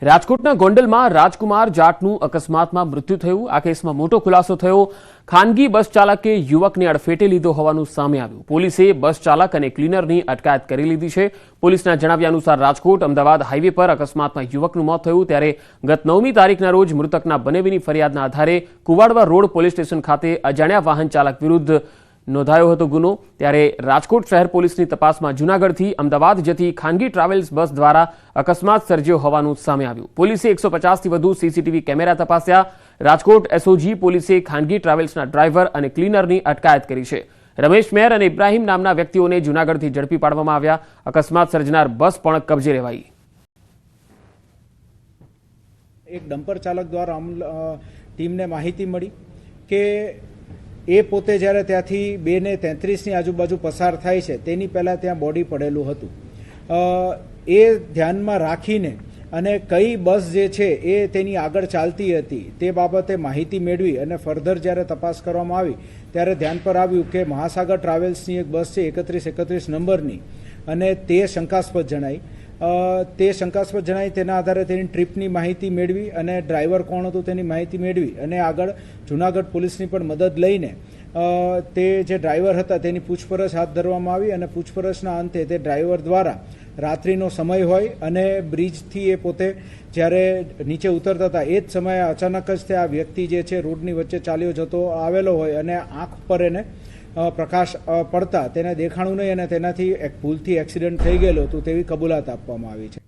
રાજકોટના ગોંડલમાં રાજકુમાર જાટનું અકસ્માતમાં મૃત્યુ થયું। આ કેસમાં મોટો ખુલાસો થયો। ખાનગી બસ ચાલકે યુવકને અડફેટે લીધો હોવાનું સામે આવ્યું। પોલીસે બસ ચાલક અને ક્લીનરની અટકાયત કરી લીધી છે। પોલીસના જણાવ્યા અનુસાર રાજકોટ અમદાવાદ હાઈવે પર અકસ્માતમાં યુવકનું મોત થયું, ત્યારે ગત 9મી તારીખના રોજ મૃતકના બનેવીની ફરિયાદના આધારે કુવાડવા રોડ પોલીસ સ્ટેશન ખાતે અજાણ્યા વાહન ચાલક વિરુદ્ધ નોંધાયો હતો ગુનો। ત્યારે રાજકોટ શહેર પોલીસની તપાસમાં જૂનાગઢથી અમદાવાદ જતી ખાનગી ટ્રાવેલ્સ બસ દ્વારા અકસ્માત સર્જ્યો હોવાનું સામે આવ્યું। પોલીસે 150થી વધુ સીસીટીવી કેમેરા તપાસ્યા। રાજકોટ એસઓજી પોલીસે ખાનગી ટ્રાવેલ્સના ડ્રાઈવર અને ક્લીનરની અટકાયત કરી છે। રમેશ મેર અને ઇબ્રાહીમ નામના વ્યક્તિઓને જૂનાગઢથી ઝડપી પાડવામાં આવ્યા। અકસ્માત સર્જનાર બસ પણ કબજે લેવાઈ। એક ડમ્પર ચાલક દ્વારા ટીમને માહિતી મળી કે એ પોતે જ્યારે ત્યાંથી 2:33ની આજુબાજુ પસાર થાય છે તેની પહેલાં ત્યાં બોડી પડેલું હતું। એ ધ્યાનમાં રાખીને અને કઈ બસ જે છે એ તેની આગળ ચાલતી હતી તે બાબતે માહિતી મેળવી અને ફર્ધર જ્યારે તપાસ કરવામાં આવી ત્યારે ધ્યાન પર આવ્યું કે મહાસાગર ટ્રાવેલ્સની એક બસ છે 3131 નંબરની, અને તે શંકાસ્પદ જણાઈ। તેના આધારે તેની ટ્રીપની માહિતી મેળવી અને ડ્રાઈવર કોણ હતું તેની માહિતી મેળવી અને આગળ જૂનાગઢ પોલીસની પણ મદદ લઈને તે જે ડ્રાઈવર હતા તેની પૂછપરછ હાથ ધરવામાં આવી અને પૂછપરછના અંતે તે ડ્રાઈવર દ્વારા રાત્રિનો સમય હોય અને બ્રિજથી એ પોતે જ્યારે નીચે ઉતરતા હતા એ જ સમયે અચાનક જ તે આ વ્યક્તિ જે છે રોડની વચ્ચે ચાલ્યો જતો આવેલો હોય અને આંખ પર એને પ્રકાશ પડતા તેને દેખાણું નહીં અને તેનાથી એક ભૂલથી એક્સિડન્ટ થઈ ગયેલો હતું તેવી કબૂલાત આપવામાં આવી છે।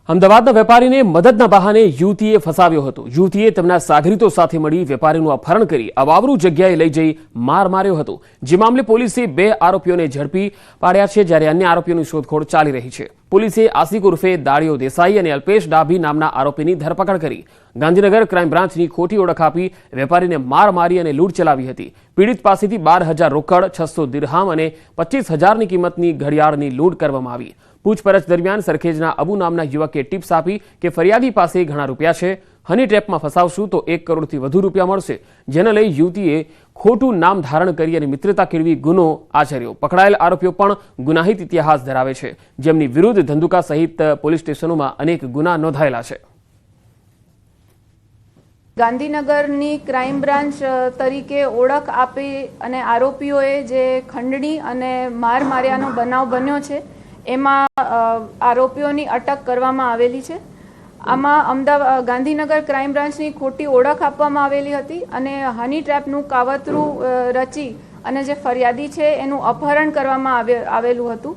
અમદાવાદના વેપારીને મદદના બહાને યુવતીએ ફસાવ્યો હતો। યુવતીએ તેમના સાગરીતો સાથે મળી વેપારીનું અપહરણ કરી અવાવરૂ જગ્યાએ લઈ જઈ માર માર્યો હતો। જે મામલે પોલીસે 2 આરોપીઓને ઝડપી પાડ્યા છે, જ્યારે અન્ય આરોપીઓની શોધખોળ ચાલી રહી છે। પોલીસે આસિક ઉર્ફે દાડિયો દેસાઈ અને અલ્પેશ ડાભી નામના આરોપીની ધરપકડ કરી ગાંધીનગર ક્રાઇમ બ્રાન્ચની ખોટી ઓળખ આપી વેપારીને માર મારી અને લૂંટ ચલાવી હતી। પીડિત પાસેથી 12,000 રોકડ, 600 દિરહામ અને 25,000ની કિંમતની ઘડિયાળની લૂંટ કરવામાં આવી। પૂછપરછ દરમિયાન સરખેજના અબુ નામના યુવકે ટિપ્સ આપી કે ફરિયાદી પાસે ઘણા રૂપિયા છે, હની ટ્રેપમાં ફસાવશું તો 1 કરોડથી વધુ રૂપિયા મળશે, જેને લઈ યુવતીએ ખોટું નામ ધારણ કરી અને મિત્રતા કેળવી ગુનો આચર્યો। પકડાયેલ આરોપીઓ પણ ગુનાહિત ઇતિહાસ ધરાવે છે, જેમની વિરુદ્ધ ધંધુકા સહિત પોલીસ સ્ટેશનોમાં અનેક ગુના નોંધાયેલા છે। ગાંધીનગરની ક્રાઇમ બ્રાન્ચ તરીકે ઓળખ આપી અને આરોપીઓએ જે ખંડણી અને માર માર્યાનો બનાવ બન્યો છે એમાં આરોપીઓની અટક કરવામાં આવેલી છે। આમાં ગાંધીનગર ક્રાઇમ બ્રાન્ચની ખોટી ઓળખ આપવામાં આવેલી હતી અને હની ટ્રેપનું કાવતરું રચી અને જે ફરિયાદી છે એનું અપહરણ કરવામાં આવેલું હતું।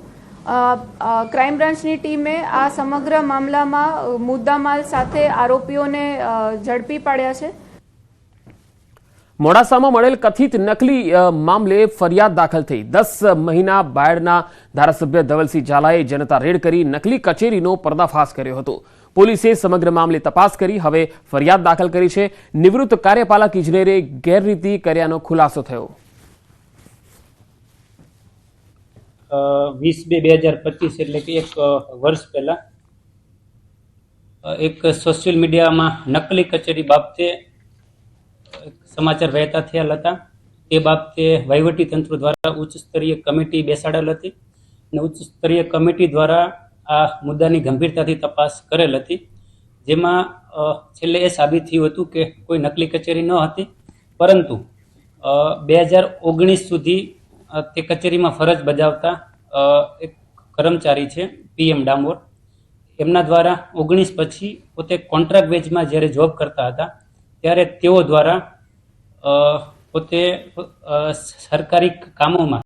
ક્રાઇમ બ્રાન્ચની ટીમે આ સમગ્ર મામલામાં મુદ્દામાલ સાથે આરોપીઓને ઝડપી પાડ્યા છે। મોડાસામાં મળેલ કથિત નકલી મામલે ફરિયાદ દાખલ થઈ। 10 મહિના બાયડના ધારાસભ્ય ધવલસિંહ ઝાલાએ જનતા રેડ કરી નકલી કચેરીનો પર્દાફાશ કર્યો હતો। પોલીસે સમગ્ર મામલે તપાસ કરી હવે ફરિયાદ દાખલ કરી છે। નિવૃત્ત કાર્યપાલક ઇજનેરે ગેરરીતિ કર્યાનો ખુલાસો થયો। 20/2/2025 એટલે કે 1 વર્ષ પહેલા એક સોશિયલ મીડિયામાં નકલી કચેરી બાબતે સમાચાર વહેતા થયેલ હતા। તે બાબતે વહીવટી તંત્ર દ્વારા ઉચ્ચ સ્તરીય કમિટી બેસાડેલ હતી અને ઉચ્ચ સ્તરીય કમિટી દ્વારા આ મુદ્દાની ગંભીરતાથી તપાસ કરેલ હતી, જેમાં છેલ્લે એ સાબિત થયું હતું કે કોઈ નકલી કચેરી ન હતી, પરંતુ 2019 સુધી તે કચેરીમાં ફરજ બજાવતા એક કર્મચારી છે PM ડામોર, એમના દ્વારા 19 પછી પોતે કોન્ટ્રાક્ટ બેઝમાં જ્યારે જોબ કરતા હતા ત્યારે તેઓ દ્વારા પોતે સરકારી કામોમાં